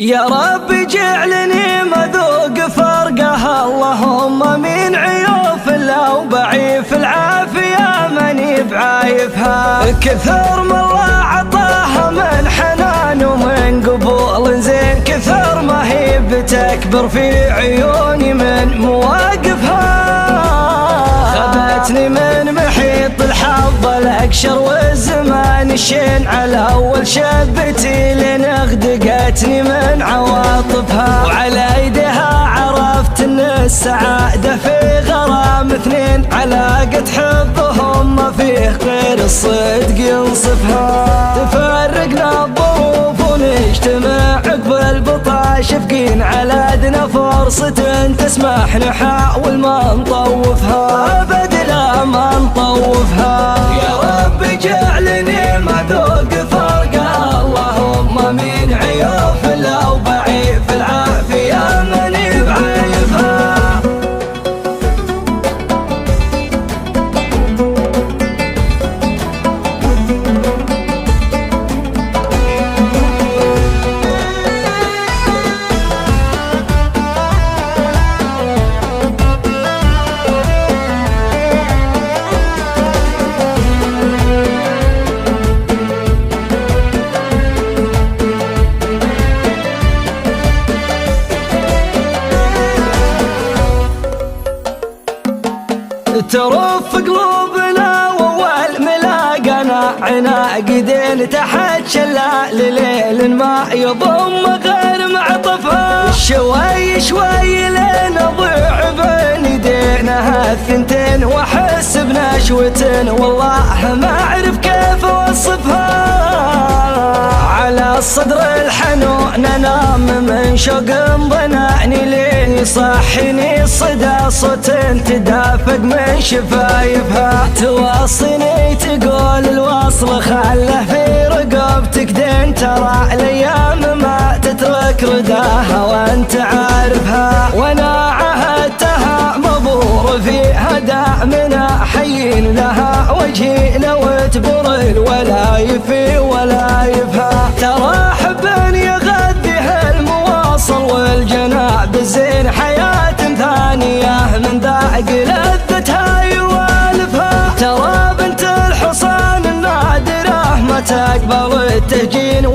يا رب جعلني مذوق فرقها، اللهم من عيوف لو بعيف العافية ماني بعايفها. كثر ما الله عطاها من حنان ومن قبول زين، كثر ما هي بتكبر في عيوني من مواقفها. خذتني من محيط الحظ الأقشر والزمان الشين، على أول شبتي لين اغدقتني من عواطفها. وعلى ايديها عرفت ان السعادة في غرام اثنين، علاقة حبهم ما فيه غير الصدق ينصفها. تفرقنا الظروف ونجتمع عقب البطا، شفقين على ادنى فرصة تسمح نحاول ما نطوفها، ابد لا ما نطوفها. يا رب جعلني مذوق فرقها، اللهم من عيوف لو بعيف العافية ماني بعايفها. ترف قلوبنا واول ملاقنا، عناقدين تحت شلال ليل ما يضم غير معطفها. شوي شوي لين اضيع بين يدينا الثنتين، واحس بنشوة والله ما اعرف كيف اوصفها. على الصدر الحنون انام من شوق ضناني، لين يصحيني الصدى صوت تدافق من شفايفها. توصيني تقول الوصل خله في رقبتك دين، ترى الايام ما تترك رداها وانت عارفها. وانا عهدتها مبور فيها دائمنا، حين لها وجهي لو تبر الولايف في ولايفها. ترى حب يغذيها المواصل والجناب الزين، حياة ثانية من ذاق لذتها يوالفها. ترى بنت الحصان النادرة ما تقبل التهجين،